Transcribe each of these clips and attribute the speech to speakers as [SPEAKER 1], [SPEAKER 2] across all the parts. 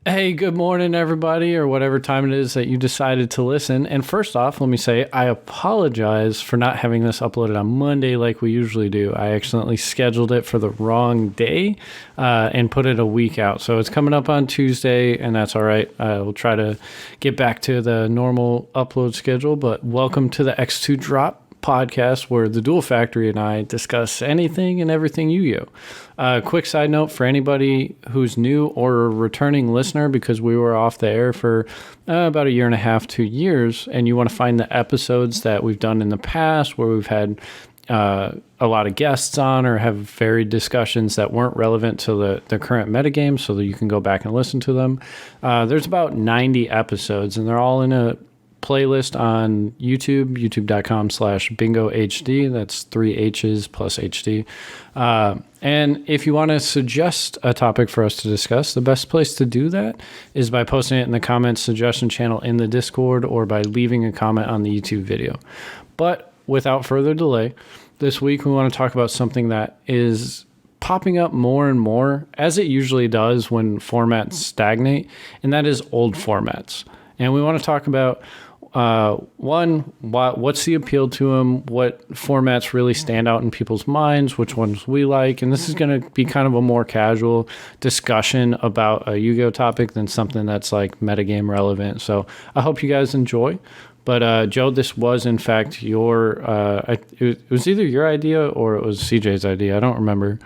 [SPEAKER 1] Hey, good morning, everybody, or whatever time it is that you decided to listen. And first off, let me say I apologize for not having this uploaded on Monday like we usually do. I accidentally scheduled it for the wrong day and put it a week out. So it's coming up on Tuesday, and that's all right. We'll try to get back to the normal upload schedule. But welcome to the X2 Drop podcast where the Duel Factory and I discuss anything and everything Yu-Gi-Oh! Quick side note for anybody who's new or a returning listener, because we were off the air for about a year and a half, 2 years, and you want to find the episodes that we've done in the past where we've had a lot of guests on or have varied discussions that weren't relevant to the current metagame so that you can go back and listen to them. There's about 90 episodes, and they're all in a playlist on YouTube, youtube.com/bingo HD. That's 3 H's plus HD. And if you want to suggest a topic for us to discuss, the best place to do that is by posting it in the comments suggestion channel in the Discord or by leaving a comment on the YouTube video. But without further delay, this week we want to talk about something that is popping up more and more, as it usually does when formats stagnate, and that is old formats. And we want to talk about what's the appeal to them, what formats really stand out in people's minds, which ones we like, and this is going to be kind of a more casual discussion about a Yu-Gi-Oh topic than something that's like metagame relevant. So I hope you guys enjoy. But Joe, this was in fact your, it was either your idea or it was CJ's idea. I don't remember.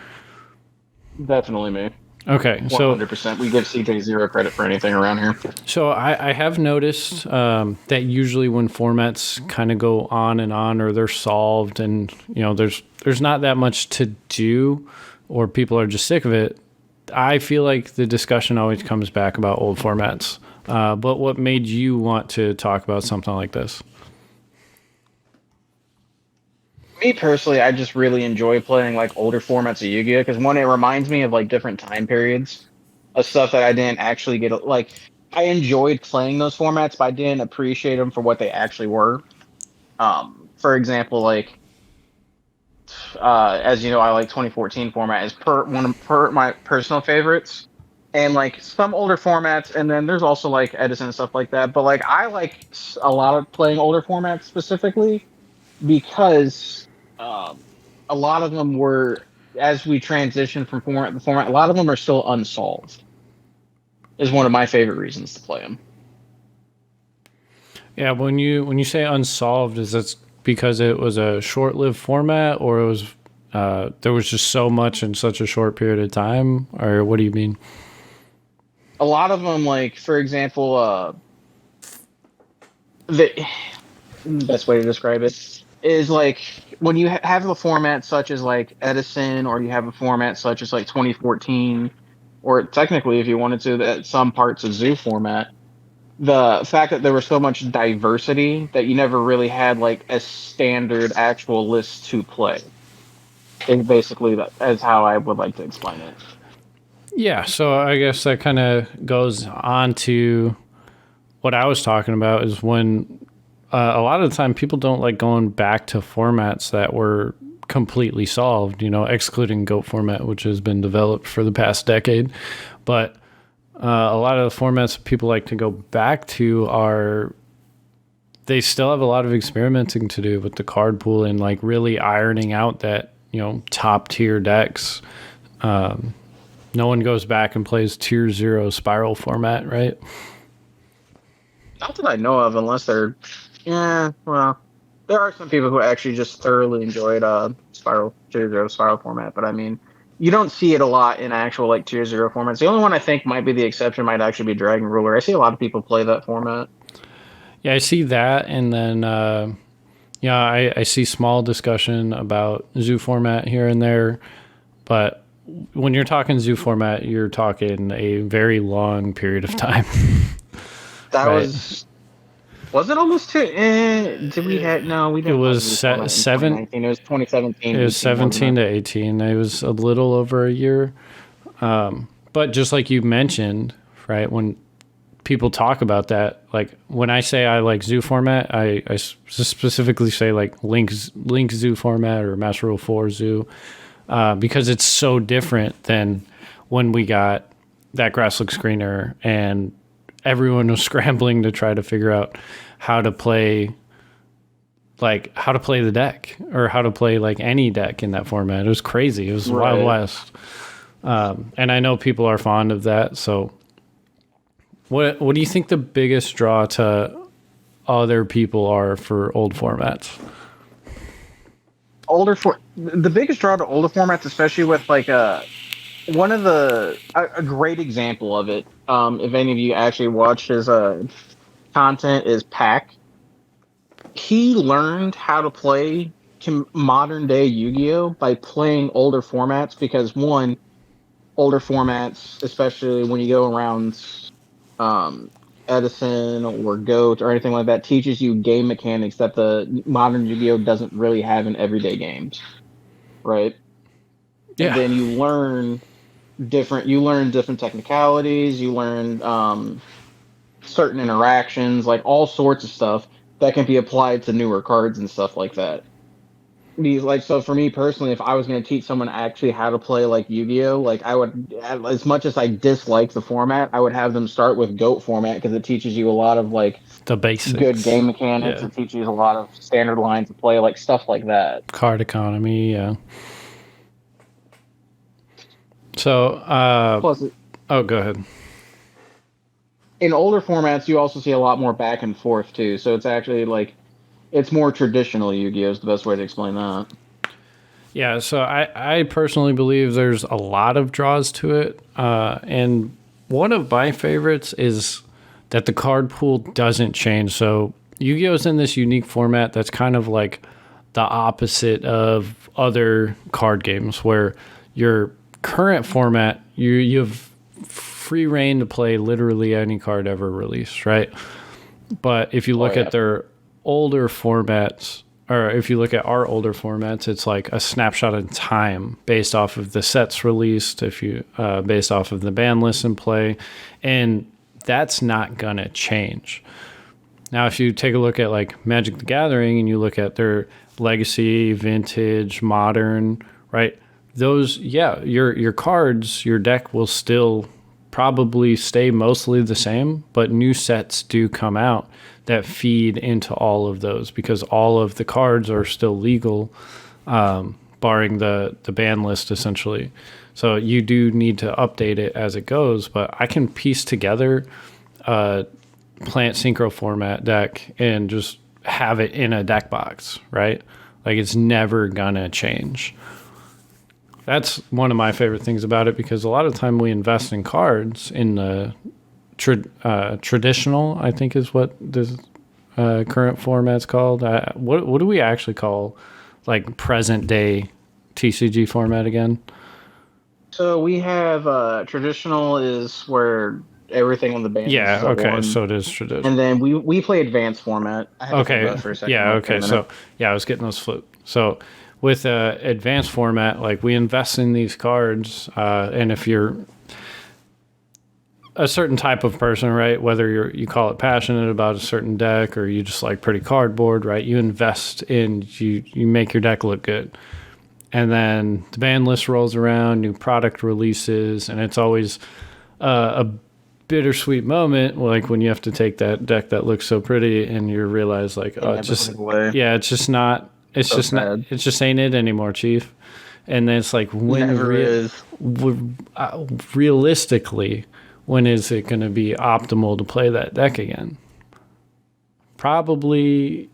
[SPEAKER 2] Definitely me.
[SPEAKER 1] Okay, so
[SPEAKER 2] 100%. We give CJ zero credit for anything around here.
[SPEAKER 1] So I have noticed that usually when formats kind of go on and on, or they're solved, and there's not that much to do, or people are just sick of it. I feel like the discussion always comes back about old formats. But what made you want to talk about something like this?
[SPEAKER 2] Me personally, I just really enjoy playing like older formats of Yu-Gi-Oh! Because one, it reminds me of like different time periods of stuff that I didn't actually get. Like, I enjoyed playing those formats, but I didn't appreciate them for what they actually were. For example, like as you know, I like 2014 format is per my personal favorites, and like some older formats, and then there's also like Edison and stuff like that. But like I like a lot of playing older formats specifically because a lot of them were, as we transition from format to format, a lot of them are still unsolved. Is one of my favorite reasons to play them.
[SPEAKER 1] Yeah, when you say unsolved, is that because it was a short-lived format, or it was there was just so much in such a short period of time, or what do you mean?
[SPEAKER 2] A lot of them, like for example, the best way to describe it is like when you have a format such as like Edison, or you have a format such as like 2014, or technically, if you wanted to, that some parts of Zoo format. The fact that there was so much diversity that you never really had like a standard actual list to play is basically that as how I would like to explain it.
[SPEAKER 1] Yeah, so I guess that kind of goes on to what I was talking about is when a lot of the time people don't like going back to formats that were completely solved, excluding GOAT format, which has been developed for the past decade. But a lot of the formats people like to go back to they still have a lot of experimenting to do with the card pool and like really ironing out that, top tier decks. No one goes back and plays tier 0 spiral format, right?
[SPEAKER 2] Not that I know of, unless they're, yeah, well, there are some people who actually just thoroughly enjoyed spiral tier zero spiral format, but I mean, you don't see it a lot in actual like tier zero formats. The only one I think might be the exception might actually be Dragon Ruler. I see a lot of people play that format.
[SPEAKER 1] Yeah, I see that, and then I see small discussion about zoo format here and there, but when you're talking zoo format, you're talking a very long period of time.
[SPEAKER 2] That
[SPEAKER 1] Right.
[SPEAKER 2] was it almost two? Did we have no? We
[SPEAKER 1] It
[SPEAKER 2] didn't have
[SPEAKER 1] was
[SPEAKER 2] Zoo format in 2019. It was 2017.
[SPEAKER 1] it was
[SPEAKER 2] 18, wasn't
[SPEAKER 1] 17 to
[SPEAKER 2] it?
[SPEAKER 1] 18. It was a little over a year. But just like you mentioned, right, when people talk about that, like when I say I like zoo format, I specifically say like Link zoo format or Master Rule 4 zoo, because it's so different than when we got that grass looks greener, and everyone was scrambling to try to figure out how to play the deck, or how to play like any deck in that format. It was crazy. It was Wild West. And I know people are fond of that. So what do you think the biggest draw to other people are for old formats?
[SPEAKER 2] The biggest draw to older formats, especially with like a great example of it, if any of you actually watched his content, is Pack. He learned how to play modern day Yu-Gi-Oh by playing older formats, because one, older formats, especially when you go around Edison or Goat or anything like that, teaches you game mechanics that the modern Yu-Gi-Oh doesn't really have in everyday games, right?
[SPEAKER 1] Yeah.
[SPEAKER 2] And then you learn different technicalities, you learn certain interactions, like all sorts of stuff that can be applied to newer cards and stuff like that. So for me personally, if I was going to teach someone actually how to play like Yu-Gi-Oh, like I would, as much as I dislike the format, I would have them start with Goat format, because it teaches you a lot of like
[SPEAKER 1] the basics,
[SPEAKER 2] good game mechanics. Yeah. It teaches you a lot of standard lines of play, like stuff like that.
[SPEAKER 1] Card economy, yeah. So, go ahead.
[SPEAKER 2] In older formats, you also see a lot more back and forth too. So it's actually like, it's more traditional Yu-Gi-Oh is the best way to explain that.
[SPEAKER 1] Yeah, so I personally believe there's a lot of draws to it. And one of my favorites is that the card pool doesn't change. So Yu-Gi-Oh is in this unique format that's kind of like the opposite of other card games, where your current format, you have free reign to play literally any card ever released, right? But if you look at their older formats, or if you look at our older formats, it's like a snapshot in time based off of the sets released, if you based off of the ban list in play, and that's not gonna change. Now, if you take a look at like Magic the Gathering and you look at their legacy, vintage, modern, right? Those, your cards, your deck will still probably stay mostly the same, but new sets do come out that feed into all of those, because all of the cards are still legal, barring the ban list essentially. So you do need to update it as it goes, but I can piece together a Plant Synchro format deck and just have it in a deck box, right? Like, it's never gonna change. That's one of my favorite things about it, because a lot of the time we invest in cards in the traditional, I think is what this current format's called. What do we actually call like present day TCG format again?
[SPEAKER 2] So we have traditional is where everything on the band.
[SPEAKER 1] Yeah. Okay. So it is traditional.
[SPEAKER 2] And then we play advanced format.
[SPEAKER 1] Okay. For a second. Yeah. Okay. So I was getting those flipped. So with advanced format, like, we invest in these cards, and if you're a certain type of person, right, whether you call it passionate about a certain deck, or you just like pretty cardboard, right, you invest in, you make your deck look good. And then the ban list rolls around, new product releases, and it's always a bittersweet moment, like when you have to take that deck that looks so pretty and you realize like, it's just not, it's so just sad. Not, it just ain't it anymore, Chief. And then it's like, realistically, when is it going to be optimal to play that deck again? Probably,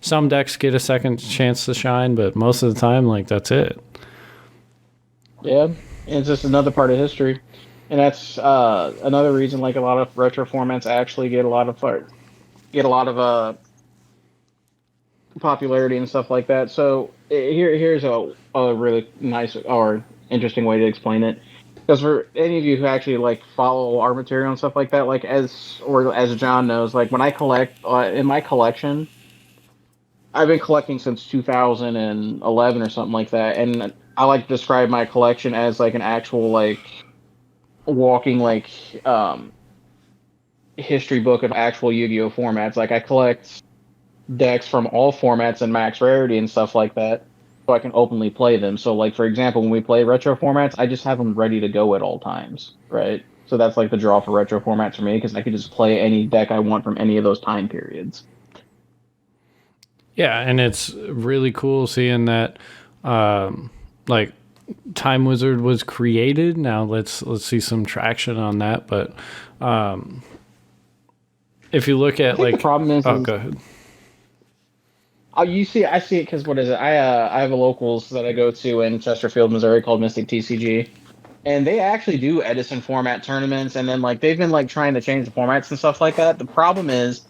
[SPEAKER 1] some decks get a second chance to shine, but most of the time, like, that's it.
[SPEAKER 2] Yeah, and it's just another part of history. And that's another reason, like, a lot of retro formats actually get a lot of popularity and stuff like that. So here's a really nice or interesting way to explain it. Because for any of you who actually like follow our material and stuff like that, like as John knows, like when I collect in my collection, I've been collecting since 2011 or something like that, and I like to describe my collection as like an actual like walking like history book of actual Yu-Gi-Oh formats. Like, I collect decks from all formats and max rarity and stuff like that. so I can openly play them. So like for example, when we play retro formats, I just have them ready to go at all times, right? So that's like the draw for retro formats for me because I can just play any deck I want from any of those time periods.
[SPEAKER 1] Yeah, and it's really cool seeing that, like Time Wizard was created. Now let's see some traction on that. But if you look
[SPEAKER 2] I
[SPEAKER 1] at
[SPEAKER 2] think the
[SPEAKER 1] like,
[SPEAKER 2] problem
[SPEAKER 1] oh,
[SPEAKER 2] is
[SPEAKER 1] go ahead.
[SPEAKER 2] oh, I see it because what is it? I have a locals that I go to in Chesterfield, Missouri called Mystic TCG, and they actually do Edison format tournaments, and then like they've been like trying to change the formats and stuff like that. The problem is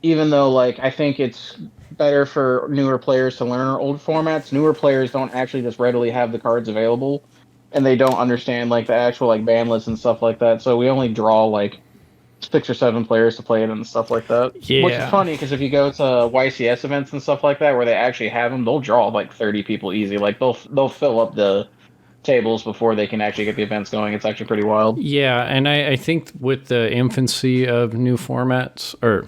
[SPEAKER 2] even though like I think it's better for newer players to learn old formats, newer players don't actually just readily have the cards available, and they don't understand like the actual like ban lists and stuff like that. So we only draw like 6 or 7 players to play it and stuff like that. Which is
[SPEAKER 1] Yeah,
[SPEAKER 2] funny because if you go to YCS events and stuff like that where they actually have them, they'll draw like 30 people easy. Like they'll fill up the tables before they can actually get the events going. It's actually pretty wild.
[SPEAKER 1] yeah, and I think with the infancy of new formats or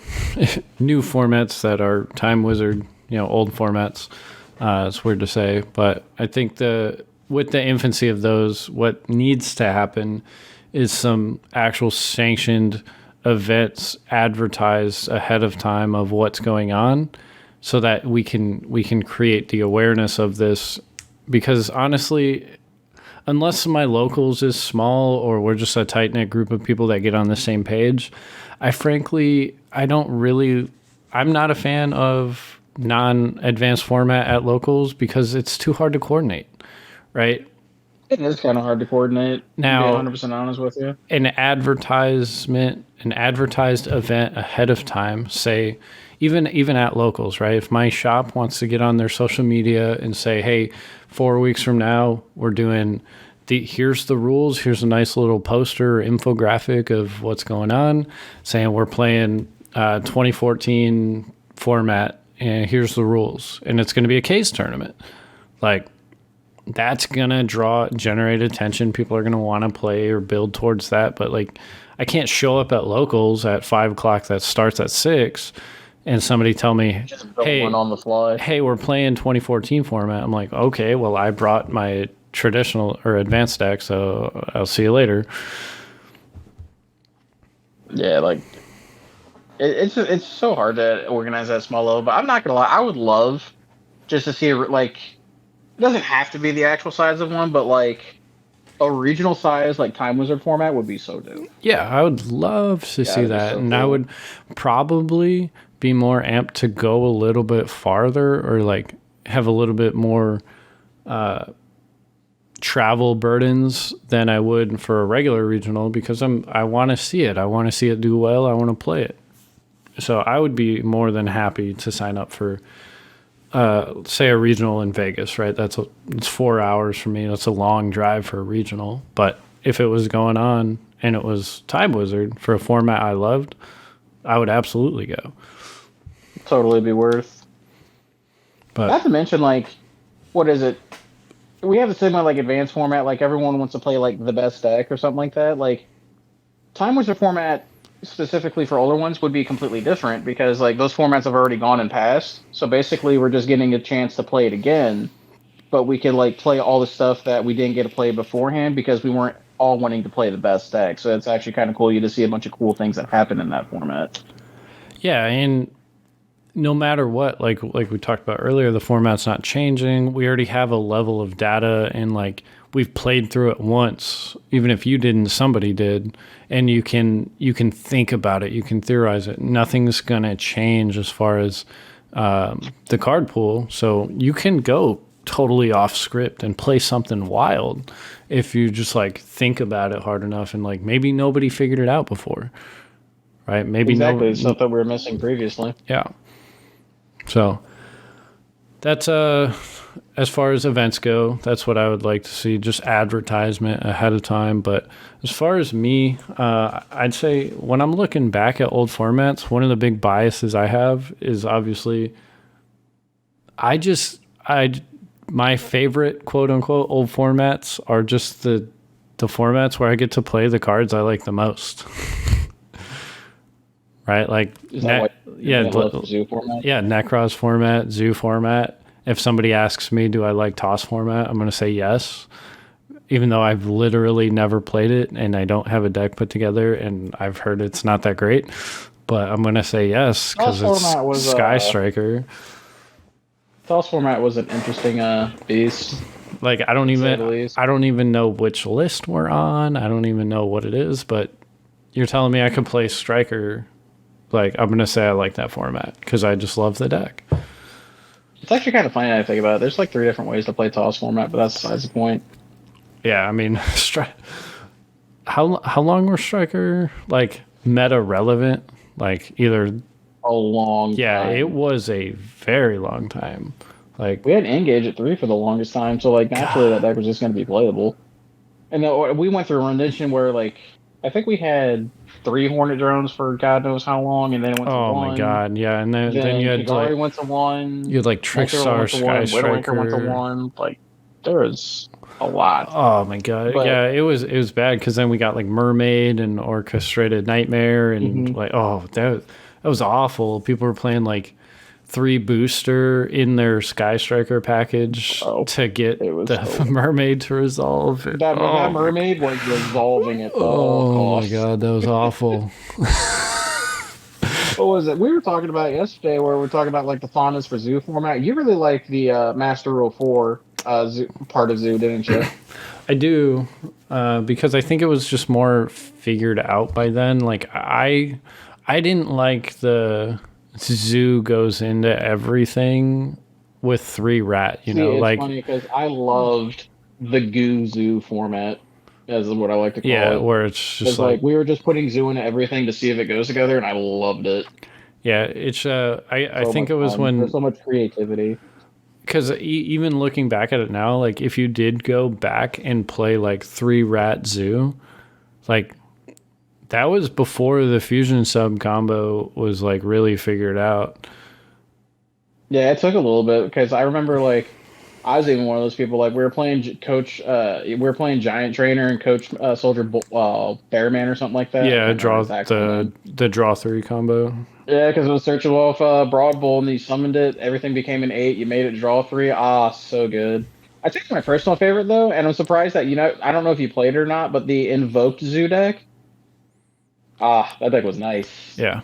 [SPEAKER 1] new formats that are Time Wizard, old formats, it's weird to say, but I think with the infancy of those, what needs to happen is some actual sanctioned events advertised ahead of time of what's going on, so that we can create the awareness of this. Because honestly, unless my locals is small or we're just a tight knit group of people that get on the same page, I'm not a fan of non advanced format at locals because it's too hard to coordinate, right?
[SPEAKER 2] It is kind of hard to coordinate.
[SPEAKER 1] Now,
[SPEAKER 2] To be 100% honest with you.
[SPEAKER 1] an advertised event ahead of time, say, even at locals, right? If my shop wants to get on their social media and say, hey, 4 weeks from now we're doing here's the rules, here's a nice little poster or infographic of what's going on, saying we're playing 2014 format and here's the rules, and it's going to be a case tournament, like that's gonna generate attention. People are gonna want to play or build towards that. But like, I can't show up at locals at 5 o'clock that starts at 6, and somebody tell me,
[SPEAKER 2] Just build
[SPEAKER 1] "Hey,
[SPEAKER 2] one on the fly.
[SPEAKER 1] hey, we're playing 2014 format." I'm like, okay, well, I brought my traditional or advanced deck, so I'll see you later.
[SPEAKER 2] Yeah, like it's so hard to organize that small level. But I'm not gonna lie, I would love just to see like it doesn't have to be the actual size of one, but like a regional size like Time Wizard format would be so dope.
[SPEAKER 1] Yeah, I would love to see
[SPEAKER 2] that'd be
[SPEAKER 1] that,
[SPEAKER 2] so
[SPEAKER 1] and I
[SPEAKER 2] cool.
[SPEAKER 1] would probably be more amped to go a little bit farther or like have a little bit more travel burdens than I would for a regular regional because I want to see it. I want to see it do well. I want to play it. So I would be more than happy to sign up for say a regional in Vegas, right? It's 4 hours for me. That's a long drive for a regional. But if it was going on and it was Time Wizard for a format I loved, I would absolutely go.
[SPEAKER 2] Totally be worth.
[SPEAKER 1] But
[SPEAKER 2] Not to mention like what is it? We have the same like advanced format. Like everyone wants to play like the best deck or something like that. Like Time Wizard format specifically for older ones would be completely different because like those formats have already gone and passed. So basically, we're just getting a chance to play it again, but we could like play all the stuff that we didn't get to play beforehand because we weren't all wanting to play the best deck. So it's actually kind of cool you to see a bunch of cool things that happen in that format.
[SPEAKER 1] yeah, and no matter what, like we talked about earlier, the format's not changing. We already have a level of data, and like we've played through it once. Even if you didn't, somebody did, and you can think about it, you can theorize it. Nothing's gonna change as far as the card pool, so you can go totally off script and play something wild if you just like think about it hard enough, and like maybe nobody figured it out before, right? Maybe
[SPEAKER 2] Exactly,
[SPEAKER 1] no,
[SPEAKER 2] the stuff that we were missing previously.
[SPEAKER 1] yeah. So that's as far as events go, that's what I would like to see, just advertisement ahead of time. But as far as me, I'd say when I'm looking back at old formats, one of the big biases I have is obviously my favorite quote unquote old formats are just the formats where I get to play the cards I like the most. right? Like,
[SPEAKER 2] Is that what
[SPEAKER 1] yeah,
[SPEAKER 2] Zoo format?
[SPEAKER 1] yeah, Necros format, Zoo format. If somebody asks me, do I like Toss format? I'm going to say yes, even though I've literally never played it and I don't have a deck put together and I've heard it's not that great. But I'm going to say yes because it's Sky Striker.
[SPEAKER 2] Toss format was an interesting beast.
[SPEAKER 1] Like, I don't even know which list we're on. I don't even know what it is, but you're telling me I could play Striker. Like, I'm going to say I like that format because I just love the deck.
[SPEAKER 2] It's actually kind of funny when I think about it. There's like 3 different ways to play Toss format, but that's besides the point.
[SPEAKER 1] Yeah, I mean, how long were Striker like meta relevant? Like either
[SPEAKER 2] a long time.
[SPEAKER 1] Yeah, it was a very long time. Like
[SPEAKER 2] we had Engage at 3 for the longest time, so like naturally that deck was just going to be playable. And then we went through a rendition where like I think we had 3 Hornet drones for God knows how long, and then it went to 1.
[SPEAKER 1] Oh my god, yeah, and then you had
[SPEAKER 2] Kigari went to 1.
[SPEAKER 1] You had like Trickstar, Sky Striker
[SPEAKER 2] went to 1. Like there was a lot.
[SPEAKER 1] Oh my god, yeah, it was bad because then we got like Mermaid and Orchestrated Nightmare and like that was awful. People were playing like 3 booster in their Sky Striker package to get the Mermaid to resolve it.
[SPEAKER 2] That Mermaid was resolving it.
[SPEAKER 1] Oh my god, that was awful.
[SPEAKER 2] What was it? We were talking about yesterday where we were talking about like the fondness for Zoo format. You really like the Master Rule 4 Zoo, part of Zoo, didn't you?
[SPEAKER 1] I do, because I think it was just more figured out by then. Like I didn't like the Zoo goes into everything with 3 rat. You know,
[SPEAKER 2] it's
[SPEAKER 1] like
[SPEAKER 2] funny because I loved the Goo Zoo format, as what I like to call it.
[SPEAKER 1] Yeah, where it's just
[SPEAKER 2] like we were just putting Zoo into everything to see if it goes together, and I loved it.
[SPEAKER 1] Yeah, it's I think it was when
[SPEAKER 2] there's so much creativity.
[SPEAKER 1] Because even looking back at it now, like if you did go back and play like 3 rat Zoo, like that was before the fusion sub combo was like really figured out.
[SPEAKER 2] Yeah, it took a little bit because I remember like I was even one of those people like we were playing Giant Trainer and Coach Soldier Bearman or something like that.
[SPEAKER 1] Yeah, the draw 3 combo.
[SPEAKER 2] Yeah, because it was searchable off Broad Bull and you summoned it. Everything became an 8. You made it draw 3. So good. I think my personal favorite though, and I'm surprised that I don't know if you played it or not, but the Invoked Zoo deck. That deck was nice.
[SPEAKER 1] Yeah.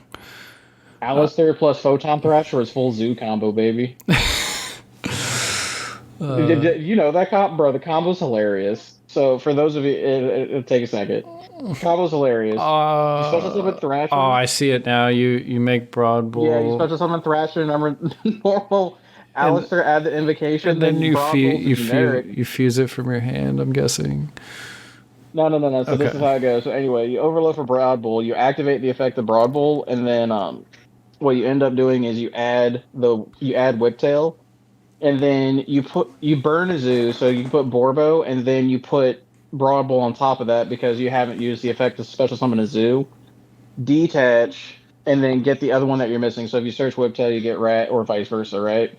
[SPEAKER 2] Alistair plus Photon Thrasher was full Zoo combo, baby. You know that bro. The combo's hilarious. So for those of you, it'll take a second. Combo's hilarious. You special summon Thrasher.
[SPEAKER 1] Oh, I see it now. You make Broad Bull.
[SPEAKER 2] Yeah, you special summon Thrasher. Normal. Alistair, add the invocation.
[SPEAKER 1] And then you fuse it from your hand. I'm guessing.
[SPEAKER 2] No. So this is how it goes. So anyway, you overload for Broad Bull. You activate the effect of Broad Bull, and then what you end up doing is you add Whiptail. And then you burn a Zoo, so you put Borbo, and then you put Broad Bull on top of that because you haven't used the effect to special summon a Zoo. Detach, and then get the other one that you're missing. So if you search Whiptail, you get Rat, or vice versa, right?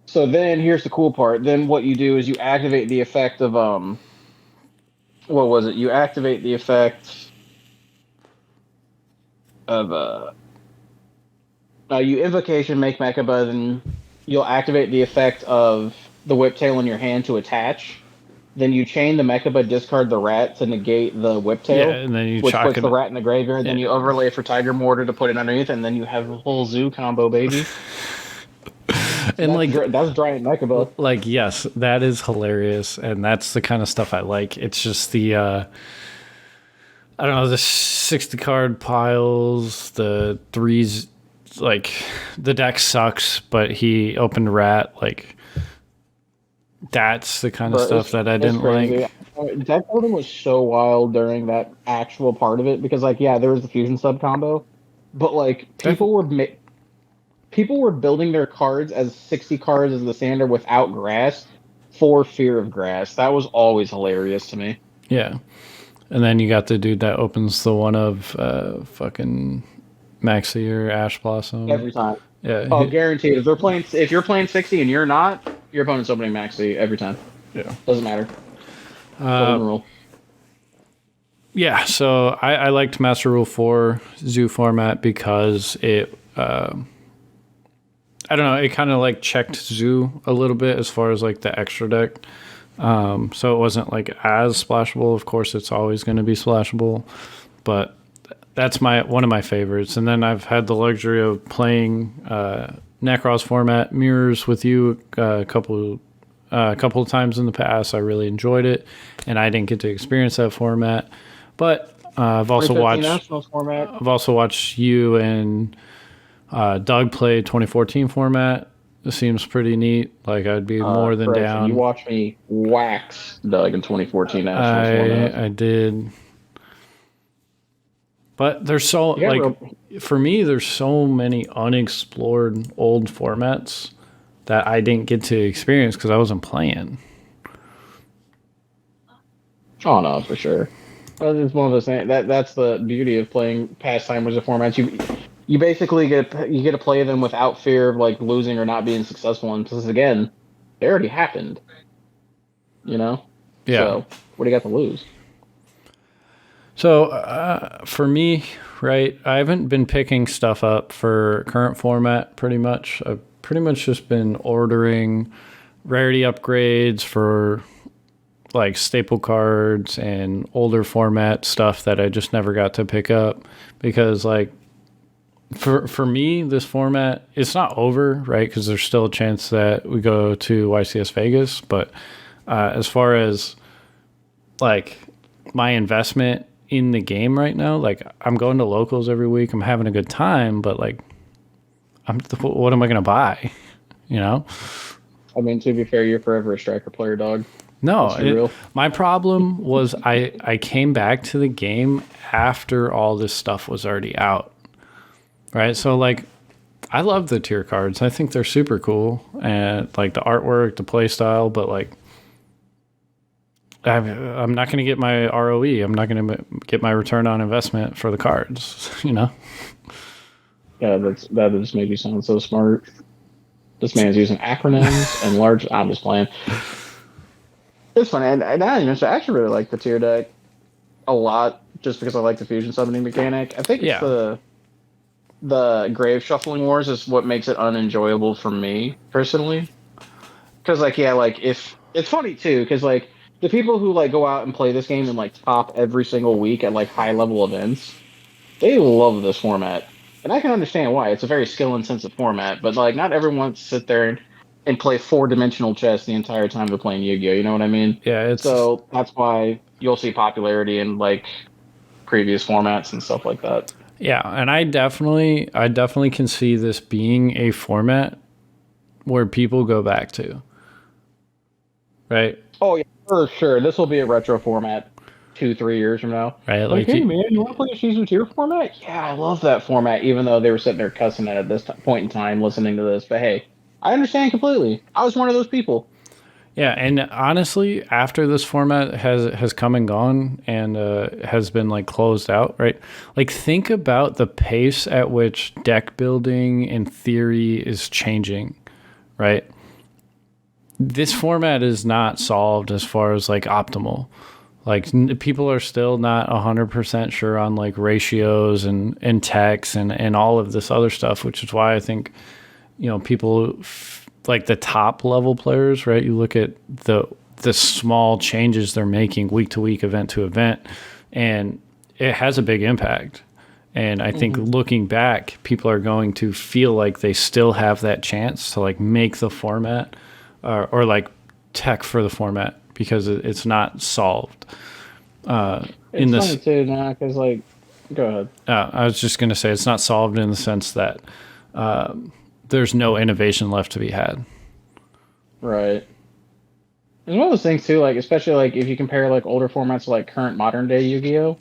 [SPEAKER 2] So then here's the cool part. Then what you do is you activate the effect of what was it? You activate the effect of you invocation, make Mechaba, then you'll activate the effect of the Whiptail in your hand to attach. Then you chain the Mechaba, discard the Rat to negate the Whiptail.
[SPEAKER 1] Yeah, and then you
[SPEAKER 2] which puts the Rat in the graveyard. Yeah. Then you overlay for Tiger Mortar to put it underneath, and then you have a whole Zoo combo, baby.
[SPEAKER 1] And
[SPEAKER 2] that's Giant Mechaba.
[SPEAKER 1] Like, yes, that is hilarious, and that's the kind of stuff I like. It's just the I don't know, the 60 card piles, the 3s. Like the deck sucks, but he opened Rat. Like that's the kind of stuff that I didn't like.
[SPEAKER 2] Deck building was so wild during that actual part of it because, like, yeah, there was the fusion sub combo, but like people were building their cards as 60 cards as the standard without grass for fear of grass. That was always hilarious to me.
[SPEAKER 1] Yeah, and then you got the dude that opens the one of fucking Maxi or Ash Blossom
[SPEAKER 2] every time.
[SPEAKER 1] Yeah.
[SPEAKER 2] Guaranteed. If you're playing 60 and you're not, your opponent's opening Maxi every time.
[SPEAKER 1] Yeah.
[SPEAKER 2] Doesn't matter. Golden rule.
[SPEAKER 1] Yeah, so I liked Master Rule 4 Zoo format because it, I don't know, it kind of like checked Zoo a little bit as far as like the extra deck. So it wasn't like as splashable. Of course, it's always going to be splashable, but that's one of my favorites. And then I've had the luxury of playing Necros format mirrors with you a couple of times in the past. I really enjoyed it, and I didn't get to experience that format. But I've also
[SPEAKER 2] 2015
[SPEAKER 1] watched
[SPEAKER 2] Nationals format.
[SPEAKER 1] I've also watched you and Doug play 2014 format. It seems pretty neat. Like I'd be more than
[SPEAKER 2] Correction,
[SPEAKER 1] down.
[SPEAKER 2] You watched me wax Doug in 2014 Nationals format.
[SPEAKER 1] I did. But there's so
[SPEAKER 2] Yeah,
[SPEAKER 1] like for me, there's so many unexplored old formats that I didn't get to experience because I wasn't playing.
[SPEAKER 2] oh no, for sure. Well, it's one of those things that's the beauty of playing pastime as a format. You basically get to play them without fear of like losing or not being successful. And because again, they already happened. You know.
[SPEAKER 1] Yeah.
[SPEAKER 2] So what do you got to lose?
[SPEAKER 1] So for me, right, I haven't been picking stuff up for current format pretty much. I've pretty much just been ordering rarity upgrades for like staple cards and older format stuff that I just never got to pick up because like for me this format it's not over, right? Because there's still a chance that we go to YCS Vegas, but as far as like my investment in the game right now, like I'm going to locals every week, I'm having a good time, but like what am I gonna buy? You know?
[SPEAKER 2] I mean, to be fair, you're forever a striker player, dog.
[SPEAKER 1] No, my problem was I came back to the game after all this stuff was already out, right? So like, I love the tier cards. I think they're super cool and like the artwork, the play style, but like, I'm not going to get my ROE. I'm not going to get my return on investment for the cards, you know?
[SPEAKER 2] Yeah, that just made you sound so smart. This man's using acronyms and large. I'm just playing. It's funny, and I actually really like the tier deck a lot, just because I like the fusion summoning mechanic. I think it's the grave shuffling wars is what makes it unenjoyable for me personally. Because if it's funny too, because like the people who like go out and play this game and like top every single week at like high level events, they love this format, and I can understand why. It's a very skill intensive format, but like not everyone wants to sit there and play 4-dimensional chess the entire time they're playing Yu-Gi-Oh. You know what I mean?
[SPEAKER 1] Yeah.
[SPEAKER 2] So that's why you'll see popularity in like previous formats and stuff like that.
[SPEAKER 1] Yeah, and I definitely can see this being a format where people go back to. Right?
[SPEAKER 2] Oh yeah, for sure. This will be a retro format 2-3 years from now.
[SPEAKER 1] Right?
[SPEAKER 2] Like, hey man, you want to play a season tier format? Yeah, I love that format. Even though they were sitting there cussing at this point in time, listening to this, but hey, I understand completely. I was one of those people.
[SPEAKER 1] Yeah, and honestly, after this format has come and gone and has been like closed out, right? Like think about the pace at which deck building in theory is changing, right? This format is not solved as far as like optimal. Like people are still not 100% sure on like ratios and techs and all of this other stuff, which is why I think people like the top level players, right? You look at the small changes they're making week to week, event to event, and it has a big impact. And I think looking back, people are going to feel like they still have that chance to like make the format or like tech for the format because it's not solved.
[SPEAKER 2] It's funny too now because like, go ahead.
[SPEAKER 1] I was just going to say it's not solved in the sense that there's no innovation left to be had.
[SPEAKER 2] Right. It's one of those things too, like especially like if you compare like older formats to like current modern day Yu-Gi-Oh,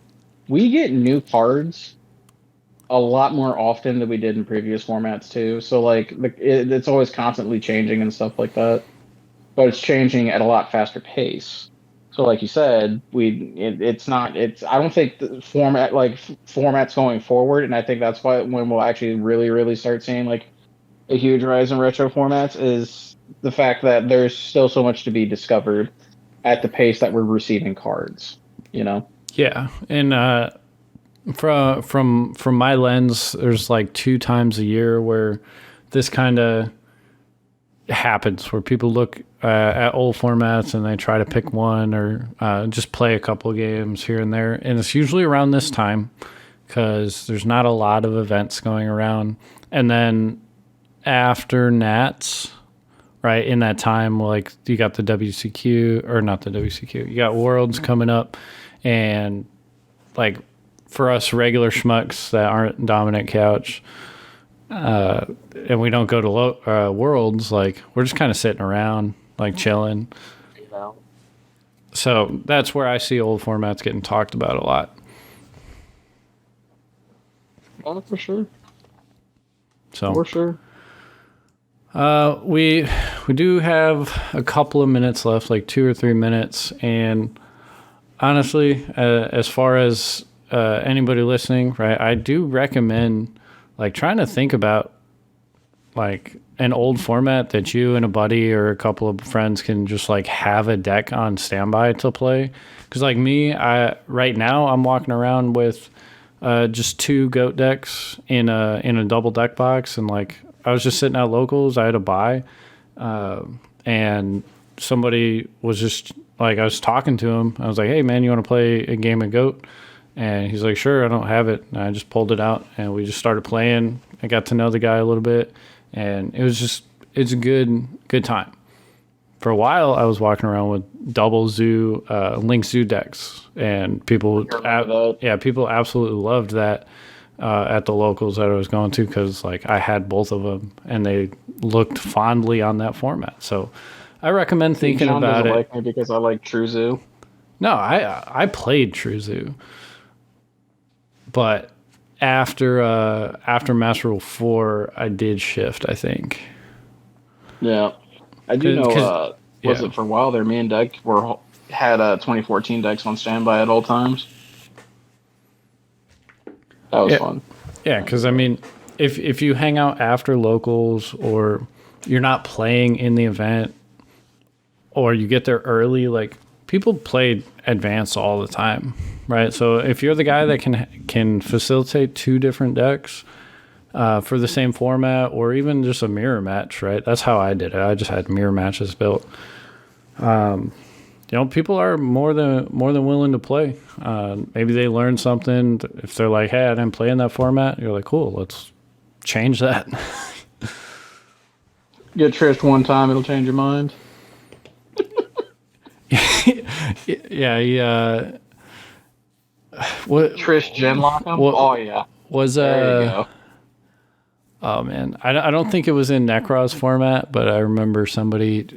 [SPEAKER 2] we get new cards a lot more often than we did in previous formats too. So like it's always constantly changing and stuff like that, but it's changing at a lot faster pace. So like you said, I don't think the formats going forward, and I think that's why when we'll actually really start seeing like a huge rise in retro formats is the fact that there's still so much to be discovered at the pace that we're receiving cards, you know?
[SPEAKER 1] Yeah, and from my lens, there's like 2 times a year where this kind of happens, where people look at old formats and they try to pick one or just play a couple of games here and there, and it's usually around this time because there's not a lot of events going around, and then after Nats. Right, in that time, like you got the WCQ, or not the WCQ, you got Worlds coming up, and like for us regular schmucks that aren't Dominant Couch, and we don't go to Worlds, like we're just kind of sitting around, like chilling. So that's where I see old formats getting talked about a lot.
[SPEAKER 2] Oh, for sure.
[SPEAKER 1] So
[SPEAKER 2] For sure.
[SPEAKER 1] We do have a couple of minutes left, like 2 or 3 minutes, and honestly, as far as anybody listening, right, I do recommend like trying to think about like an old format that you and a buddy or a couple of friends can just like have a deck on standby to play. Because like me, right now I'm walking around with just 2 goat decks in a double deck box, and like I was just sitting at locals. I had to buy, and somebody was just like, I was talking to him. I was like, "Hey man, you want to play a game of Goat?" And he's like, "Sure, I don't have it." And I just pulled it out and we just started playing. I got to know the guy a little bit, and it's a good time. For a while, I was walking around with double zoo, Link Zoo decks, and people absolutely loved that. At the locals that I was going to, because like I had both of them and they looked fondly on that format. So I recommend thinking
[SPEAKER 2] John
[SPEAKER 1] about it.
[SPEAKER 2] Like me because I like True Zoo.
[SPEAKER 1] No, I played True Zoo, but after Master Rule 4, I did shift, I think.
[SPEAKER 2] Yeah, I do know. Was it for a while there? Me and Doug had 2014 decks on standby at all times. That was fun.
[SPEAKER 1] Yeah, because I mean, if you hang out after locals, or you're not playing in the event, or you get there early, like people play advanced all the time, right? So if you're the guy that can facilitate 2 different decks for the same format, or even just a mirror match, right? That's how I did it. I just had mirror matches built. People are more than willing to play. Maybe they learn something. If they're like, "Hey, I didn't play in that format," you're like, "Cool, let's change that."
[SPEAKER 2] Get Trish one time, it'll change your mind.
[SPEAKER 1] Yeah. What
[SPEAKER 2] Trish Genlock him? Oh yeah.
[SPEAKER 1] Was
[SPEAKER 2] there you go.
[SPEAKER 1] Oh man, I don't think it was in Necros format, but I remember somebody.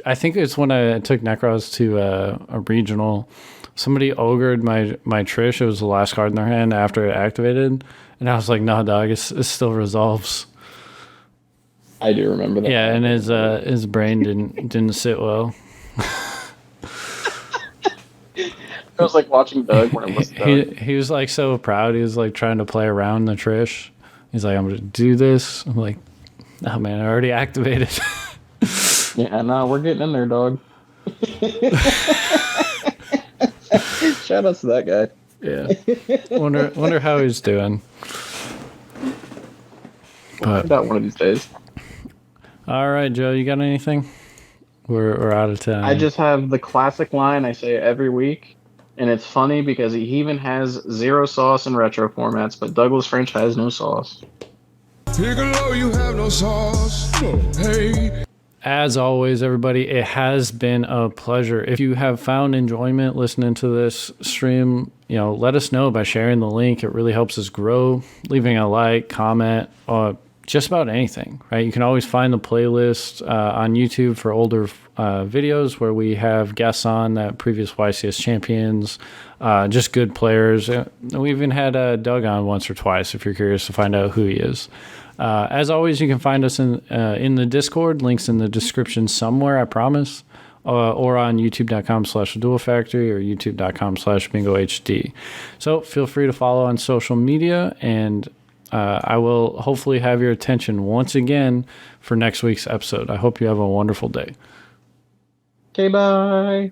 [SPEAKER 1] I think it's when I took Necros to a regional. Somebody ogred my Trish. It was the last card in their hand after it activated, and I was like, "No, dog, it still resolves."
[SPEAKER 2] I do remember that.
[SPEAKER 1] Yeah, and his brain didn't sit well.
[SPEAKER 2] It was like watching Doug when it was Doug.
[SPEAKER 1] He was like so proud. He was like trying to play around the Trish. He's like, "I'm going to do this." I'm like, "Oh, man, I already activated."
[SPEAKER 2] Yeah, no, we're getting in there, dog. Shout out to that guy.
[SPEAKER 1] Yeah. Wonder how he's doing. But
[SPEAKER 2] about one of these days.
[SPEAKER 1] All right, Joe, you got anything? We're out of time.
[SPEAKER 2] I just have the classic line I say every week, and it's funny because he even has 0 sauce in retro formats, but Douglas French has no sauce.
[SPEAKER 3] Piccolo, you have no sauce. Hey.
[SPEAKER 1] As always, everybody, it has been a pleasure. If you have found enjoyment listening to this stream, let us know by sharing the link. It really helps us grow. Leaving a like, comment, just about anything, right? You can always find the playlist on YouTube for older videos where we have guests on that previous YCS champions, just good players. We even had Doug on once or twice if you're curious to find out who he is. As always, you can find us in the Discord. Links in the description somewhere, I promise. Or on youtube.com/duelfactory or youtube.com/bingohd. So feel free to follow on social media, and I will hopefully have your attention once again for next week's episode. I hope you have a wonderful day.
[SPEAKER 2] Okay, bye.